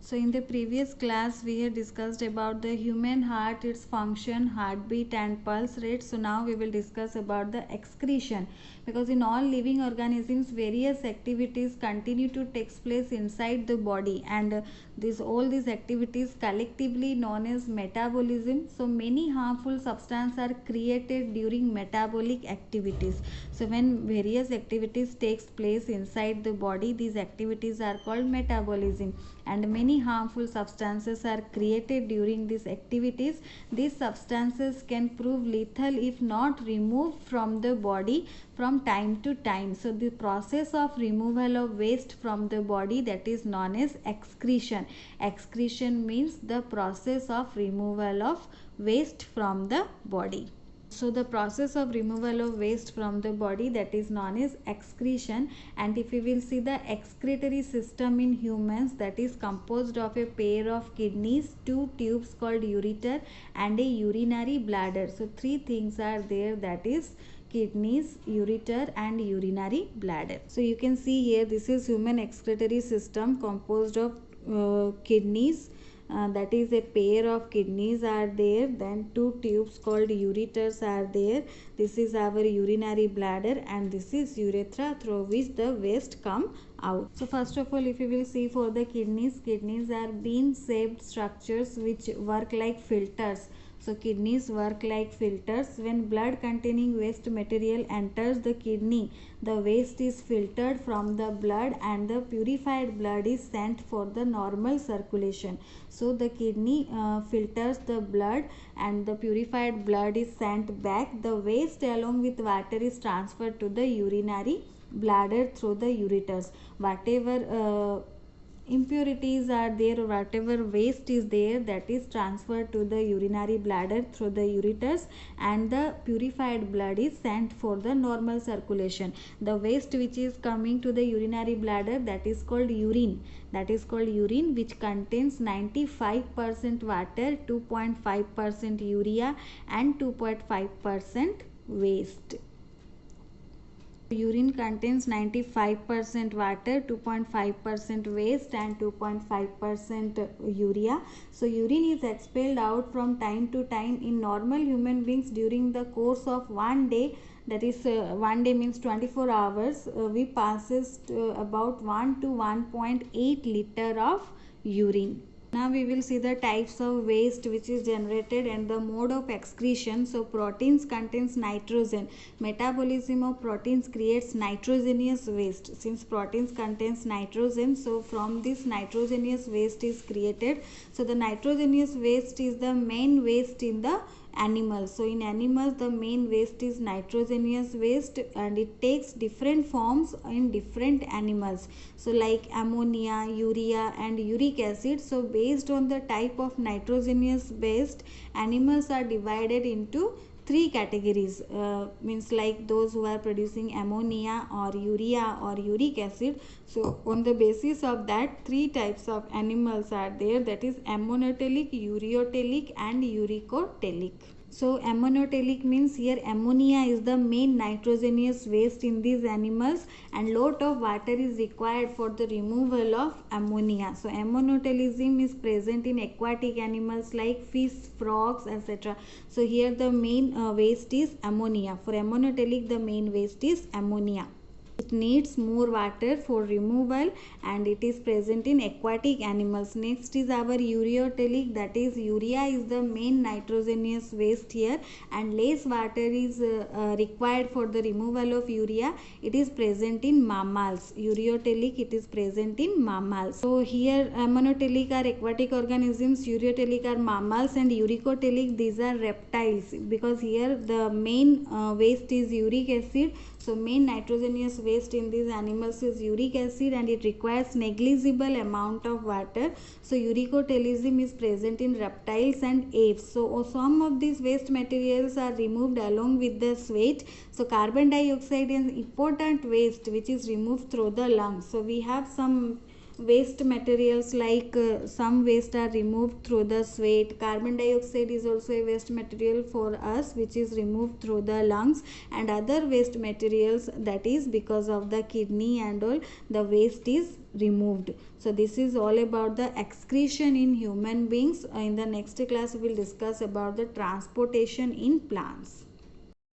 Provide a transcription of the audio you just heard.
So in the previous class we had discussed about the human heart, its function, heartbeat and pulse rate. So now we will discuss about the excretion, because in all living organisms various activities continue to take place inside the body, and all these activities collectively known as metabolism. So many harmful substances are created during metabolic activities. So when various activities takes place inside the body, these activities are called metabolism, and many harmful substances are created during these activities. These substances can prove lethal if not removed from the body from time to time. So the process of removal of waste from the body, that is known as excretion. Excretion means the process of removal of waste from the body. So the process of removal of waste from the body, that is known as excretion. And if we will see the excretory system in humans, that is composed of a pair of kidneys, two tubes called ureter and a urinary bladder. So three things are there, that is kidneys, ureter and urinary bladder. So you can see here, this is human excretory system composed of kidneys, that is a pair of kidneys are there, then two tubes called ureters are there. This is our urinary bladder and this is urethra through which the waste come out. So first of all, if you will see for the kidneys, kidneys are bean shaped structures which work like filters. So kidneys work like filters. When blood containing waste material enters the kidney, the waste is filtered from the blood and the purified blood is sent for the normal circulation. So the kidney filters the blood and the purified blood is sent back. The waste along with water is transferred to the urinary bladder through the ureters. Whatever impurities are there or whatever waste is there, that is transferred to the urinary bladder through the ureters, and the purified blood is sent for the normal circulation. The waste which is coming to the urinary bladder, that is called urine. That is called urine, which contains 95% water, 2.5% urea and 2.5% waste. Urine contains 95% water, 2.5% waste and 2.5% urea. So urine is expelled out from time to time in normal human beings during the course of one day. That is one day means 24 hours. We passes about 1 to 1.8 liter of urine. Now we will see the types of waste which is generated and the mode of excretion. So proteins contains nitrogen. Metabolism of proteins creates nitrogenous waste. Since proteins contains nitrogen, so from this nitrogenous waste is created. So the nitrogenous waste is the main waste in the animals. So in animals the main waste is nitrogenous waste, and it takes different forms in different animals. So like ammonia, urea and uric acid. So based on the type of nitrogenous waste, animals are divided into three categories, means like those who are producing ammonia or urea or uric acid. So on the basis of that, three types of animals are there, that is ammonotelic, ureotelic and uricotelic. So ammonotelic means here ammonia is the main nitrogenous waste in these animals, and lot of water is required for the removal of ammonia. So ammonotelism is present in aquatic animals like fish, frogs, etc. So here the main waste is ammonia. For ammonotelic the main waste is ammonia. It needs more water for removal and it is present in aquatic animals. Next is our ureotelic, that is urea is the main nitrogenous waste here, and less water is required for the removal of urea. It is present in mammals. Ureotelic, it is present in mammals. So here ammonotelic are aquatic organisms, ureotelic are mammals, and uricotelic these are reptiles, because here the main waste is uric acid. So main nitrogenous waste in these animals is uric acid and it requires negligible amount of water. So uricotelism is present in reptiles and apes. So some of these waste materials are removed along with the sweat. So carbon dioxide is important waste which is removed through the lungs. So we have some waste materials like some waste are removed through the sweat. Carbon dioxide is also a waste material for us, which is removed through the lungs, and other waste materials, that is because of the kidney and all, the waste is removed. So this is all about the excretion in human beings. In the next class we will discuss about the transportation in plants.